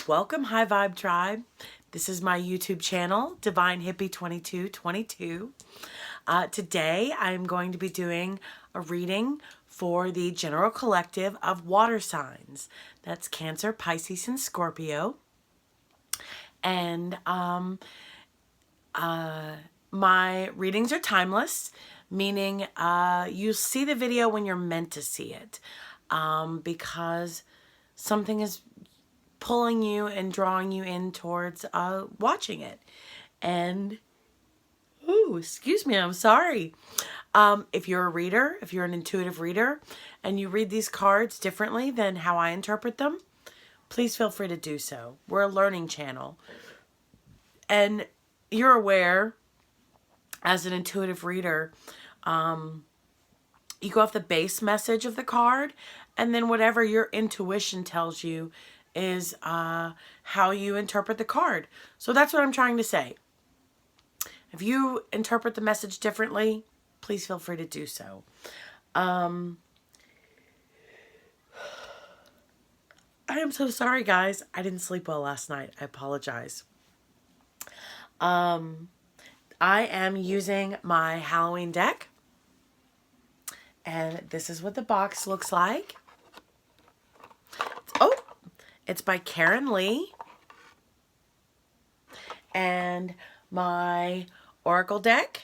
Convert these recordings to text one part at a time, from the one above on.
Welcome, High Vibe Tribe. This is my YouTube channel, Divine Hippie 2222. Today, I'm going to be doing a reading for the general collective of water signs. That's Cancer, Pisces, and Scorpio. And my readings are timeless, meaning you see the video when you're meant to see it, because something is pulling you and drawing you in towards watching it. And, ooh, excuse me, I'm sorry. If you're a reader, if you're an intuitive reader, and you read these cards differently than how I interpret them, please feel free to do so. We're a learning channel. And you're aware, as an intuitive reader, you go off the base message of the card, and then whatever your intuition tells you is how you interpret the card. So that's what I'm trying to say. If you interpret the message differently, please feel free to do so. I am so sorry, guys. I didn't sleep well last night. I apologize. I am using my Halloween deck. And this is what the box looks like. Oh, it's by Karen Lee. And my Oracle deck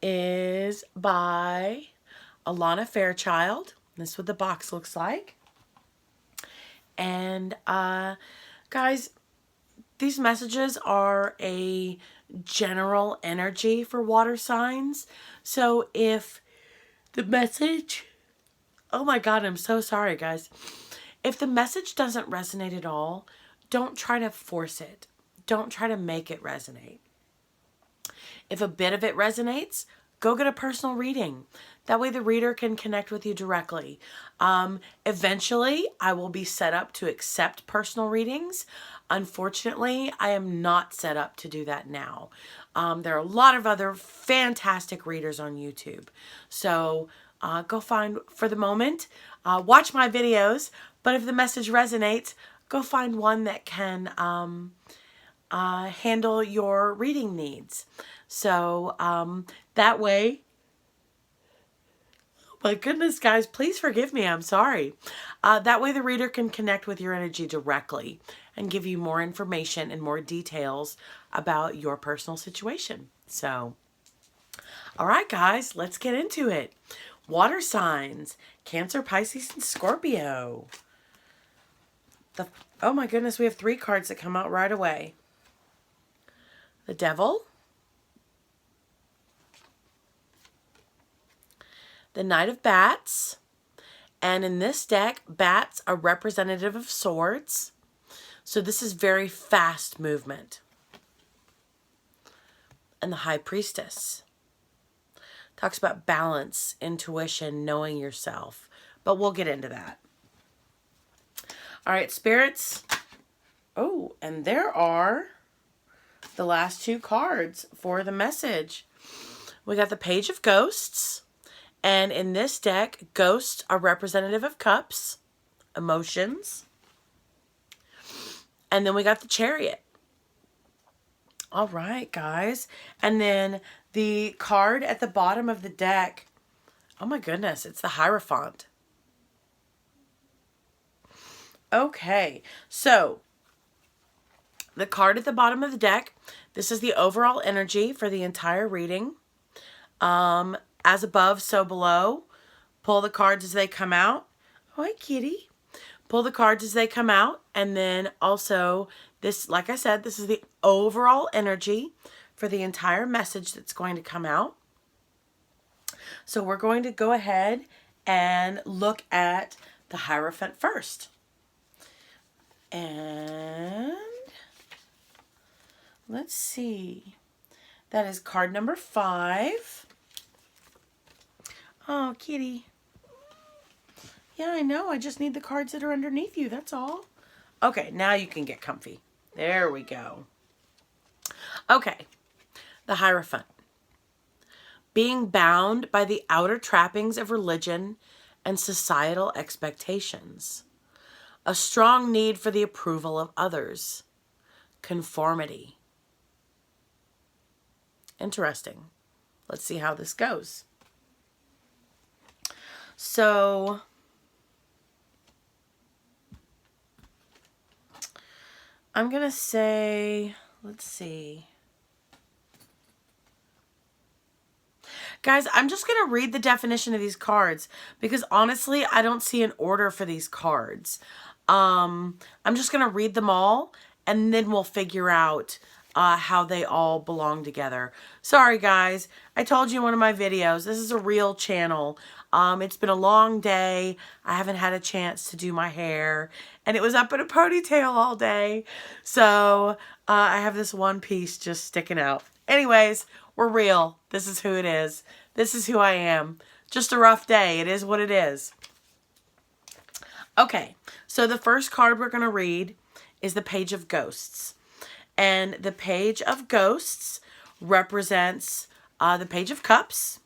is by Alana Fairchild. This is what the box looks like. And guys, these messages are a general energy for water signs. So if the message, oh my God, I'm so sorry, guys. If the message doesn't resonate at all, don't try to force it. Don't try to make it resonate. If a bit of it resonates, go get a personal reading. That way the reader can connect with you directly. Eventually, I will be set up to accept personal readings. Unfortunately, I am not set up to do that now. There are a lot of other fantastic readers on YouTube. So go find, for the moment, watch my videos. But if the message resonates, go find one that can handle your reading needs. So that way, oh my goodness, guys, please forgive me. I'm sorry. That way the reader can connect with your energy directly and give you more information and more details about your personal situation. So, all right, guys, let's get into it. Water signs, Cancer, Pisces, and Scorpio. Oh my goodness, we have 3 cards that come out right away. The Devil, the Knight of Bats, and in this deck, bats are representative of swords. So this is very fast movement. And the High Priestess talks about balance, intuition, knowing yourself. But we'll get into that. All right, spirits. Oh, and there are the last 2 cards for the message. We got the Page of Ghosts. And in this deck, ghosts are representative of cups, emotions. And then we got the Chariot. All right, guys. And then the card at the bottom of the deck, oh my goodness, it's the Hierophant. Okay, so the card at the bottom of the deck, this is the overall energy for the entire reading. As above, so below. Pull the cards as they come out. Oh, hi, kitty. Pull the cards as they come out. And then also, this, like I said, this is the overall energy for the entire message that's going to come out. So we're going to go ahead and look at the Hierophant first. And let's see. That is card number 5. Oh, kitty. Yeah, I know. I just need the cards that are underneath you. That's all. Okay, now you can get comfy. There we go. Okay. The Hierophant. Being bound by the outer trappings of religion and societal expectations. A strong need for the approval of others. Conformity. Interesting. Let's see how this goes. So, I'm going to say, let's see. Guys, I'm just going to read the definition of these cards because honestly, I don't see an order for these cards. I'm just going to read them all and then we'll figure out how they all belong together. Sorry, guys. I told you in one of my videos, this is a real channel. It's been a long day. I haven't had a chance to do my hair and it was up in a ponytail all day. So I have this one piece just sticking out. Anyways, we're real. This is who it is. This is who I am. Just a rough day. It is what it is. Okay, so the first card we're going to read is the Page of Ghosts. And the Page of Ghosts represents the Page of Cups.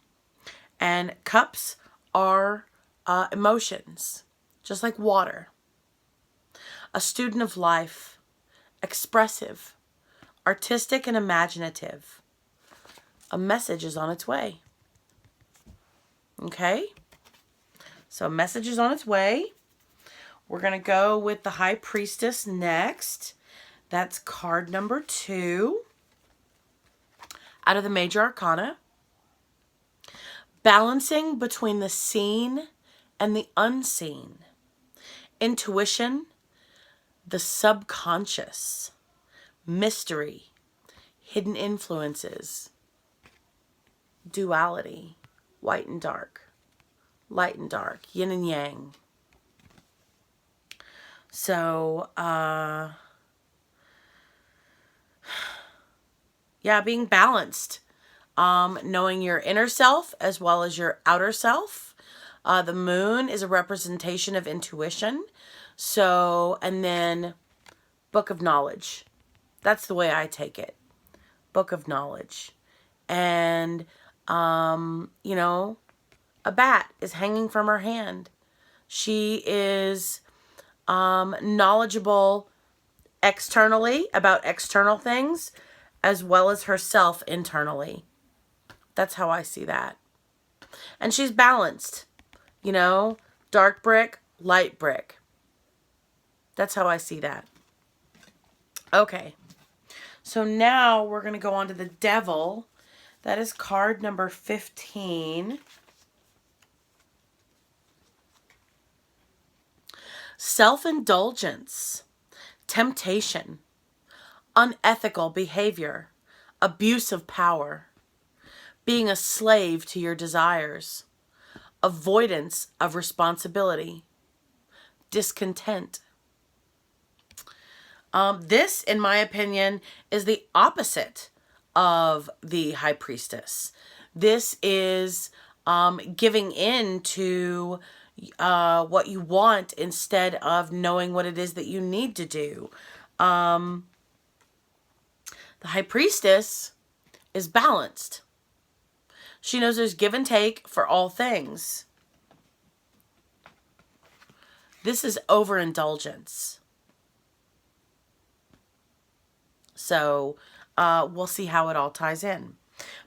And cups are emotions, just like water. A student of life, expressive, artistic and imaginative. A message is on its way. Okay? So a message is on its way. We're going to go with the High Priestess next. That's card number 2 out of the Major Arcana. Balancing between the seen and the unseen. Intuition, the subconscious, mystery, hidden influences, duality, white and dark, light and dark, yin and yang. So, yeah, being balanced. Knowing your inner self as well as your outer self. The moon is a representation of intuition. So, and then book of knowledge. That's the way I take it. Book of knowledge. And, you know, a bat is hanging from her hand. She is knowledgeable externally about external things as well as herself internally. That's how I see that. And she's balanced, you know, dark brick, light brick. That's how I see that. Okay. So now we're going to go on to the Devil. That is card number 15. Self-indulgence, temptation, unethical behavior, abuse of power, being a slave to your desires, avoidance of responsibility, discontent. This, in my opinion, is the opposite of the High Priestess. This is giving in to what you want instead of knowing what it is that you need to do. The High Priestess is balanced. She knows there's give and take for all things. This is overindulgence. So we'll see how it all ties in.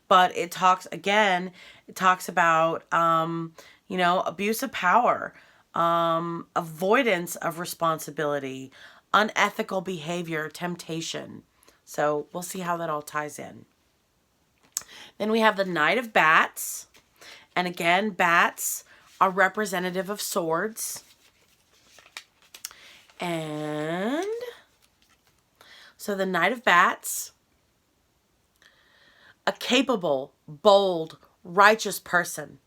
But it talks, again, it talks about, you know, abuse of power, avoidance of responsibility, unethical behavior, temptation. So we'll see how that all ties in. Then we have the Knight of Bats. And again, bats are representative of swords. And so the Knight of Bats, a capable, bold, righteous person,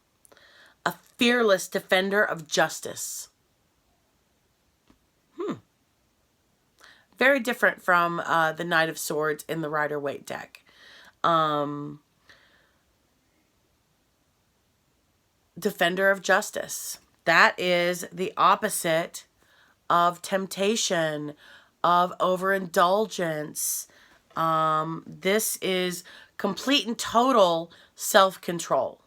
a fearless defender of justice. Very different from the Knight of Swords in the Rider-Waite deck. Defender of justice. That is the opposite of temptation, of overindulgence. This is complete and total self-control.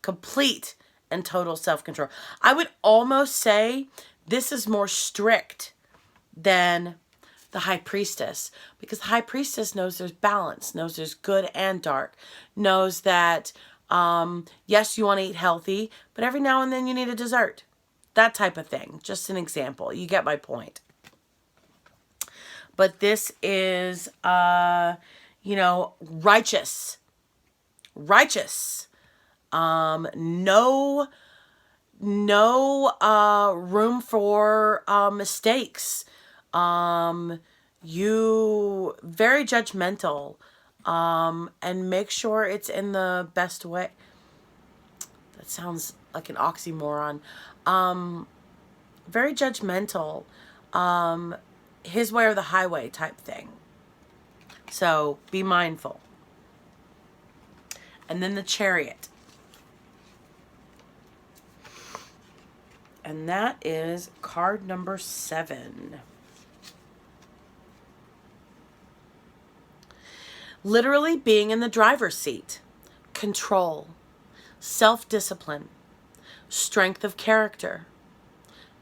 Complete and total self-control. I would almost say this is more strict than the High Priestess, because the High Priestess knows there's balance, knows there's good and dark, knows that, yes, you want to eat healthy, but every now and then you need a dessert. That type of thing. Just an example. You get my point. But this is, you know, righteous. Righteous. No room for mistakes. You very judgmental, and make sure it's in the best way. That sounds like an oxymoron. Very judgmental, his way or the highway type thing. So be mindful. And then the Chariot. And that is card number 7. Literally being in the driver's seat. Control. Self-discipline. Strength of character.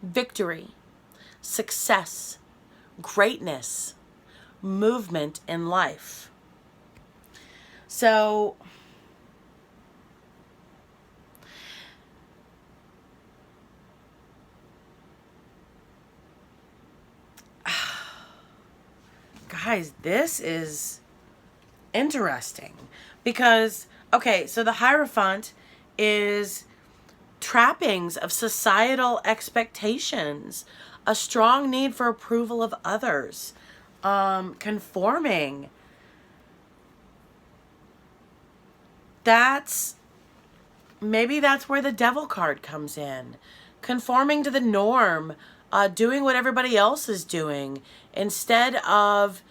Victory. Success. Greatness. Movement in life. So, guys, this is interesting because, okay, so the Hierophant is trappings of societal expectations, a strong need for approval of others, conforming. Maybe that's where the Devil card comes in. Conforming to the norm, doing what everybody else is doing instead of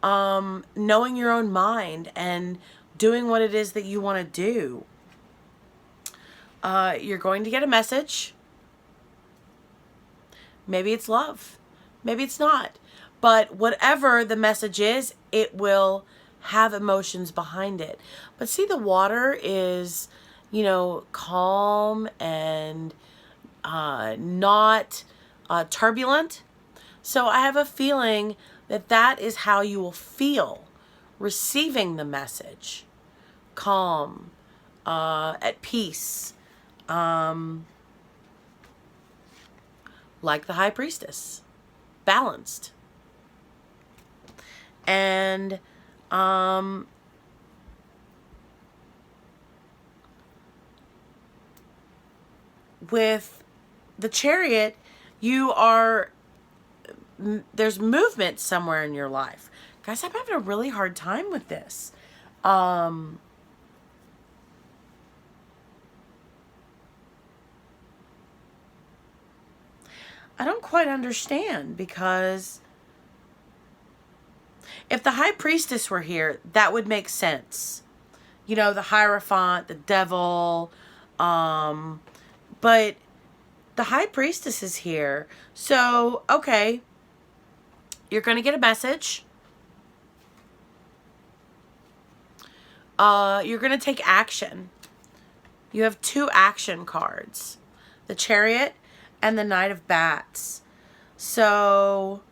knowing your own mind and doing what it is that you want to do. You're going to get a message. Maybe it's love. Maybe it's not. But whatever the message is, it will have emotions behind it. But see, the water is, you know, calm and not turbulent. So I have a feeling that that is how you will feel receiving the message. Calm, at peace, like the High Priestess, balanced. And with the Chariot, there's movement somewhere in your life. Guys, I'm having a really hard time with this. I don't quite understand, because if the High Priestess were here, that would make sense. You know, the Hierophant, the Devil, but the High Priestess is here. So, okay, you're going to get a message. You're going to take action. You have 2 action cards. The Chariot and the Knight of Bats. So,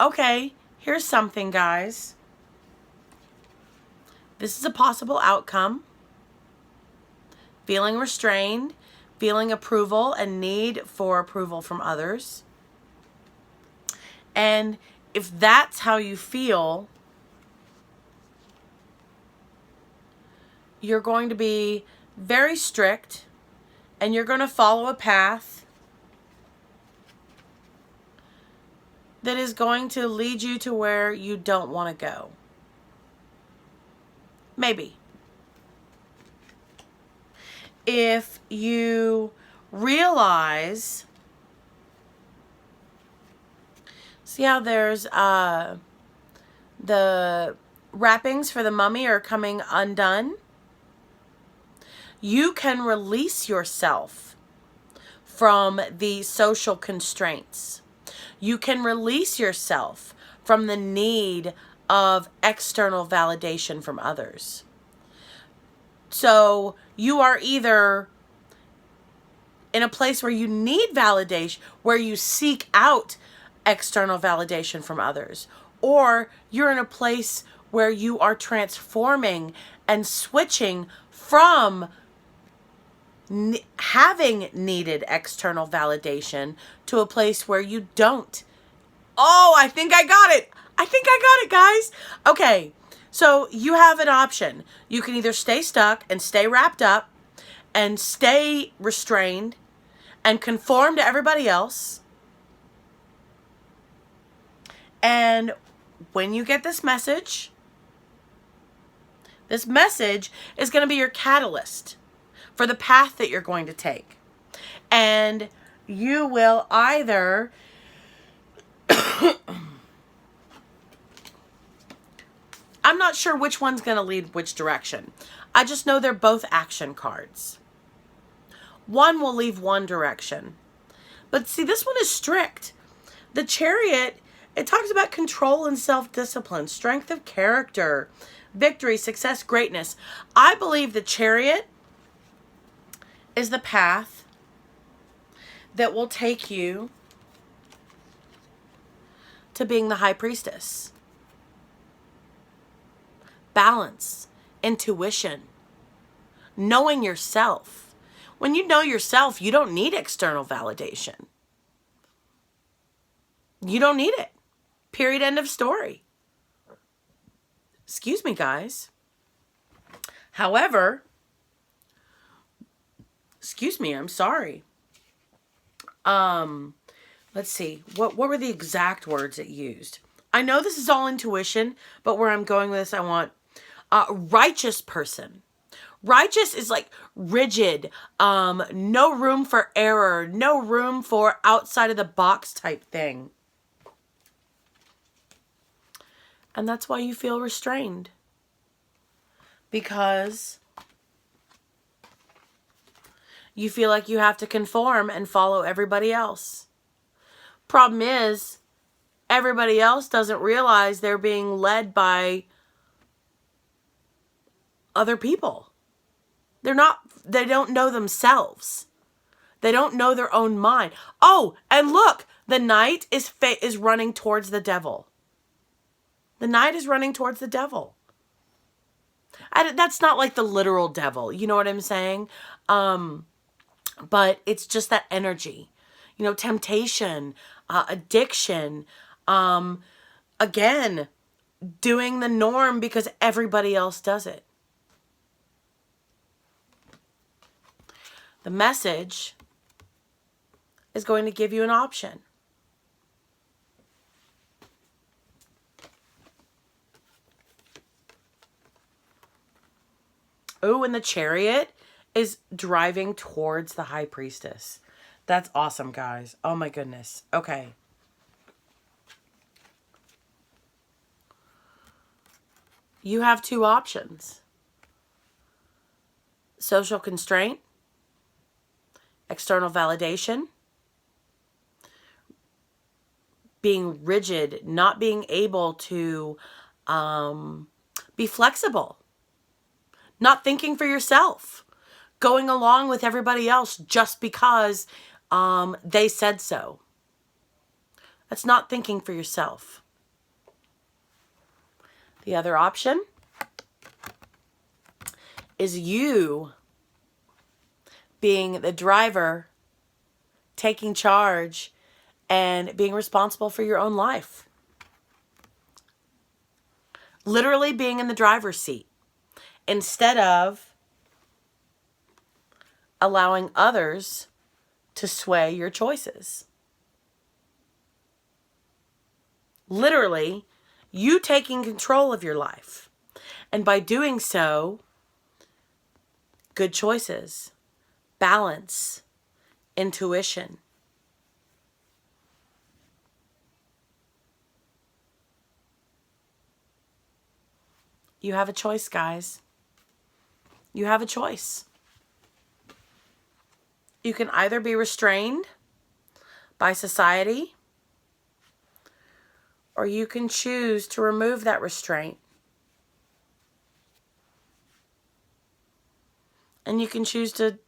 okay, here's something, guys. This is a possible outcome. Feeling restrained, feeling approval and need for approval from others. And if that's how you feel, you're going to be very strict and you're going to follow a path that is going to lead you to where you don't want to go. Maybe. If you realize, see how there's the wrappings for the mummy are coming undone? You can release yourself from the social constraints. You can release yourself from the need of external validation from others. So You are either in a place where you need validation, where you seek out external validation from others, or you're in a place where you are transforming and switching from having needed external validation to a place where you don't. Oh, I think I got it. I think I got it, guys. Okay, so you have an option. You can either stay stuck and stay wrapped up and stay restrained and conform to everybody else. And when you get this message is going to be your catalyst for the path that you're going to take. And you will either I'm not sure which one's going to lead which direction. I just know they're both action cards. One will leave one direction. But see, this one is strict. The Chariot, it talks about control and self-discipline, strength of character, victory, success, greatness. I believe the Chariot is the path that will take you to being the High Priestess. Balance, intuition, knowing yourself. When you know yourself, you don't need external validation. You don't need it. Period. End of story. Excuse me, guys. However, excuse me, I'm sorry. Let's see. What were the exact words it used? I know this is all intuition, but where I'm going with this, I want righteous person. Righteous is like rigid, no room for error, no room for outside of the box type thing. And that's why you feel restrained. Because you feel like you have to conform and follow everybody else. Problem is, everybody else doesn't realize they're being led by other people. They don't know themselves. They don't know their own mind. Oh, and look, the knight is running towards the devil. The knight is running towards the devil. That's not like the literal devil. You know what I'm saying? But it's just that energy. You know, temptation, addiction, again, doing the norm because everybody else does it. The message is going to give you an option. Oh, and the Chariot is driving towards the High Priestess. That's awesome, guys. Oh my goodness. Okay. You have two options. Social constraint, external validation, being rigid, not being able to be flexible, not thinking for yourself, going along with everybody else just because they said so. That's not thinking for yourself. The other option is you being the driver, taking charge, and being responsible for your own life. Literally being in the driver's seat instead of allowing others to sway your choices. Literally, you taking control of your life. And by doing so, good choices, balance, intuition. You have a choice, guys. You have a choice. You can either be restrained by society, or you can choose to remove that restraint And you can choose to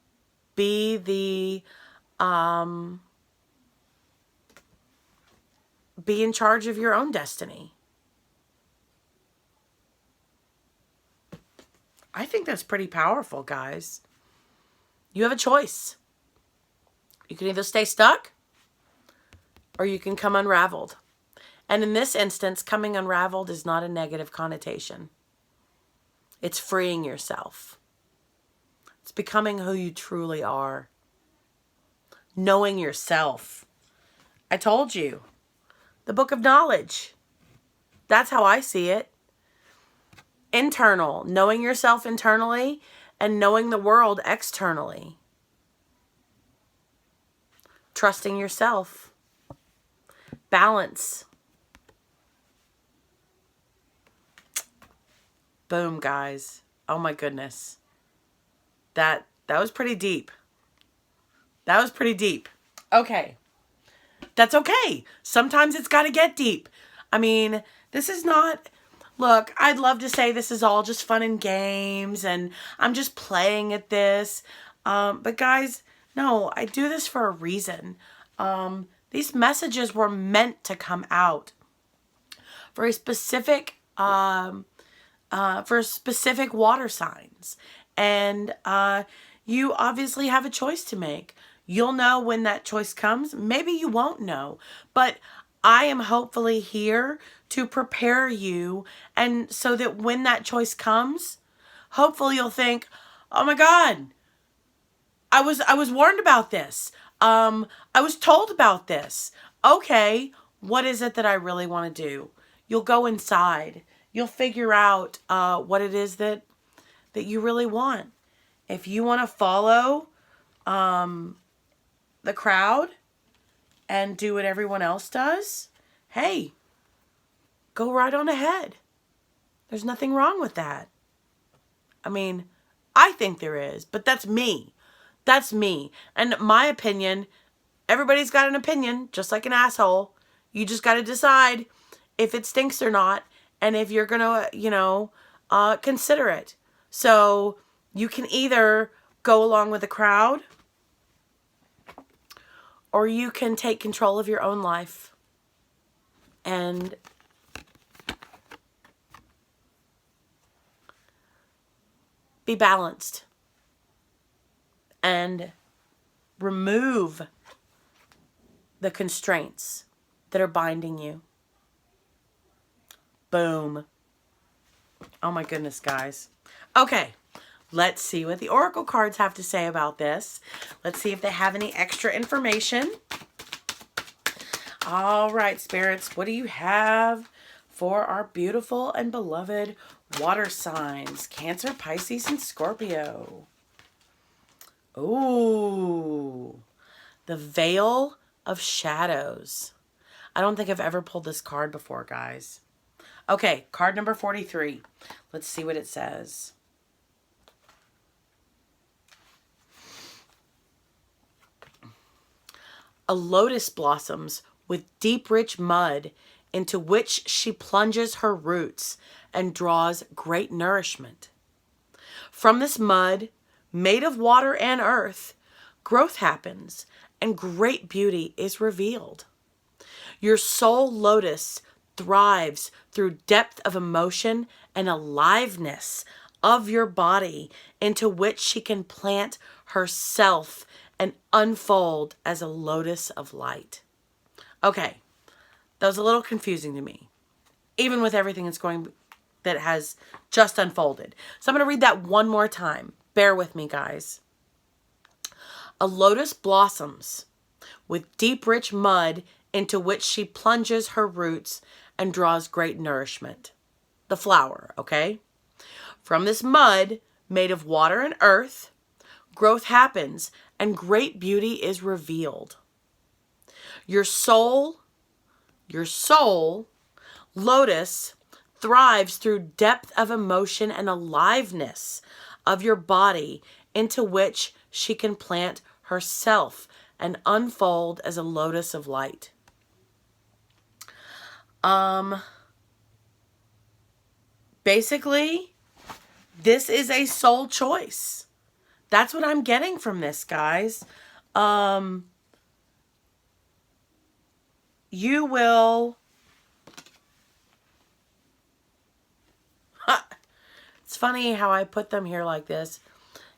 be be in charge of your own destiny. I think that's pretty powerful, guys. You have a choice. You can either stay stuck or you can come unraveled. And in this instance, coming unraveled is not a negative connotation. It's freeing yourself. It's becoming who you truly are. Knowing yourself. I told you. The book of knowledge. That's how I see it. Internal. Knowing yourself internally and knowing the world externally. Trusting yourself. Balance. Boom, guys. Oh my goodness. That was pretty deep. That was pretty deep. Okay. That's okay. Sometimes it's got to get deep. I mean, this is not... Look, I'd love to say this is all just fun and games and I'm just playing at this. But guys, no, I do this for a reason. These messages were meant to come out for a specific... for specific water signs. And you obviously have a choice to make. You'll know when that choice comes. Maybe you won't know. But I am hopefully here to prepare you. And so that when that choice comes, hopefully you'll think, oh my God, I was warned about this. I was told about this. Okay, what is it that I really want to do? You'll go inside. You'll figure out what it is that you really want. If you want to follow the crowd and do what everyone else does, hey, go right on ahead. There's nothing wrong with that. I mean, I think there is, but that's me. That's me. And my opinion, everybody's got an opinion, just like an asshole. You just got to decide if it stinks or not. And if you're going to, consider it. So you can either go along with the crowd or you can take control of your own life and be balanced and remove the constraints that are binding you. Boom. Oh my goodness, guys. Okay, let's see what the oracle cards have to say about this. Let's see if they have any extra information. All right, spirits, what do you have for our beautiful and beloved water signs? Cancer, Pisces, and Scorpio. Ooh, the Veil of Shadows. I don't think I've ever pulled this card before, guys. Okay, card number 43. Let's see what it says. A lotus blossoms with deep, rich mud into which she plunges her roots and draws great nourishment. From this mud, made of water and earth, growth happens and great beauty is revealed. Your soul lotus thrives through depth of emotion and aliveness of your body into which she can plant herself and unfold as a lotus of light. Okay, that was a little confusing to me, even with everything that has just unfolded. So I'm going to read that one more time. Bear with me, guys. A lotus blossoms with deep, rich mud into which she plunges her roots and draws great nourishment. The flower, okay? From this mud, made of water and earth, growth happens and great beauty is revealed. Your soul, lotus, thrives through depth of emotion and aliveness of your body into which she can plant herself and unfold as a lotus of light. Basically, this is a soul choice. That's what I'm getting from this, guys. You will... It's funny how I put them here like this.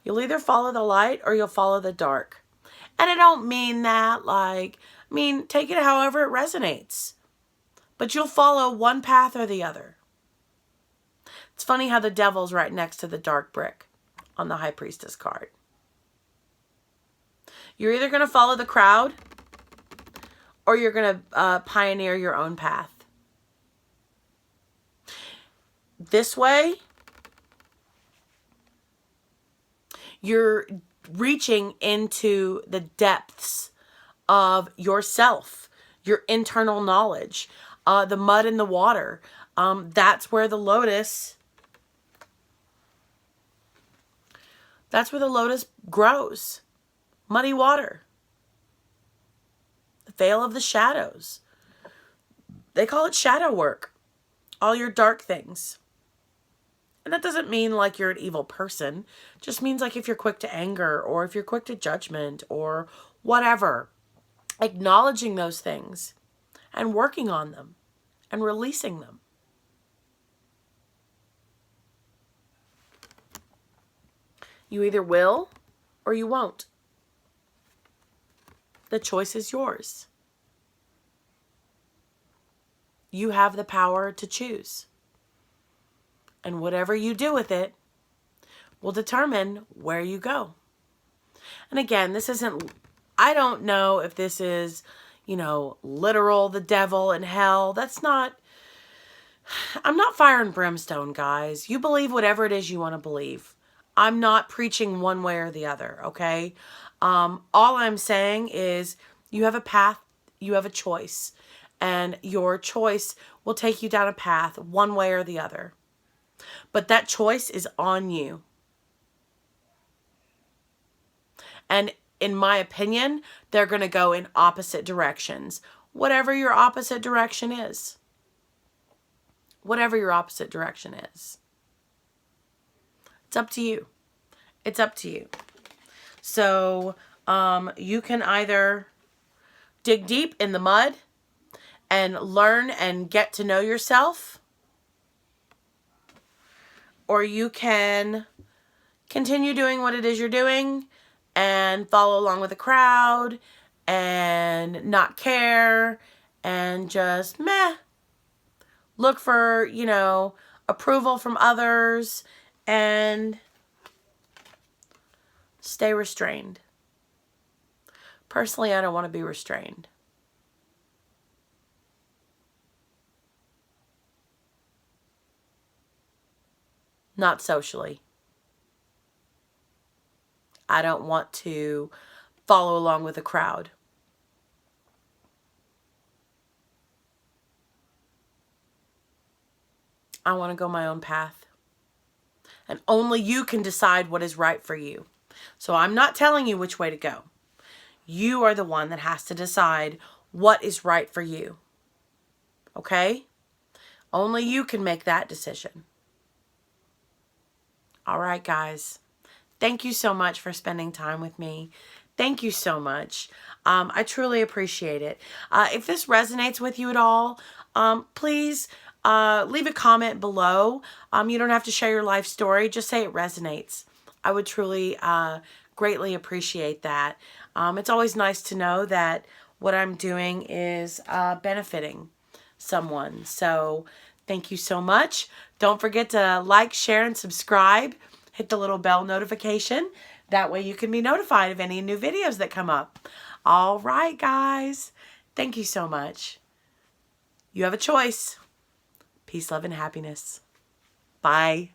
You'll either follow the light or you'll follow the dark. And I don't mean that like... I mean, take it however it resonates. But you'll follow one path or the other. It's funny how the devil's right next to the dark brick on the High Priestess card. You're either going to follow the crowd or you're going to pioneer your own path. This way, you're reaching into the depths of yourself, your internal knowledge, the mud in the water. That's where the lotus... That's where the lotus grows. Muddy water. The veil of the shadows. They call it shadow work. All your dark things. And that doesn't mean like you're an evil person. It just means like if you're quick to anger or if you're quick to judgment or whatever. Acknowledging those things and working on them and releasing them. You either will or you won't. The choice is yours. You have the power to choose. And whatever you do with it will determine where you go. And again, this isn't, I don't know if this is, you know, literal, the devil and hell. That's not, I'm not fire and brimstone, guys. You believe whatever it is you want to believe. I'm not preaching one way or the other, okay? All I'm saying is you have a path, you have a choice, and your choice will take you down a path one way or the other. But that choice is on you. And in my opinion, they're going to go in opposite directions. Whatever your opposite direction is. Whatever your opposite direction is. It's up to you. It's up to you. So, you can either dig deep in the mud and learn and get to know yourself, or you can continue doing what it is you're doing and follow along with the crowd and not care and just meh. Look for, you know, approval from others and stay restrained. Personally, I don't want to be restrained. Not socially. I don't want to follow along with the crowd. I want to go my own path. And only you can decide what is right for you. So I'm not telling you which way to go. You are the one that has to decide what is right for you. Okay? Only you can make that decision. All right, guys. Thank you so much for spending time with me. Thank you so much. I truly appreciate it. If this resonates with you at all, please leave a comment below. You don't have to share your life story. Just say it resonates. I would truly greatly appreciate that. It's always nice to know that what I'm doing is benefiting someone. So thank you so much. Don't forget to like, share, and subscribe. Hit the little bell notification. That way you can be notified of any new videos that come up. All right, guys. Thank you so much. You have a choice. Peace, love, and happiness. Bye.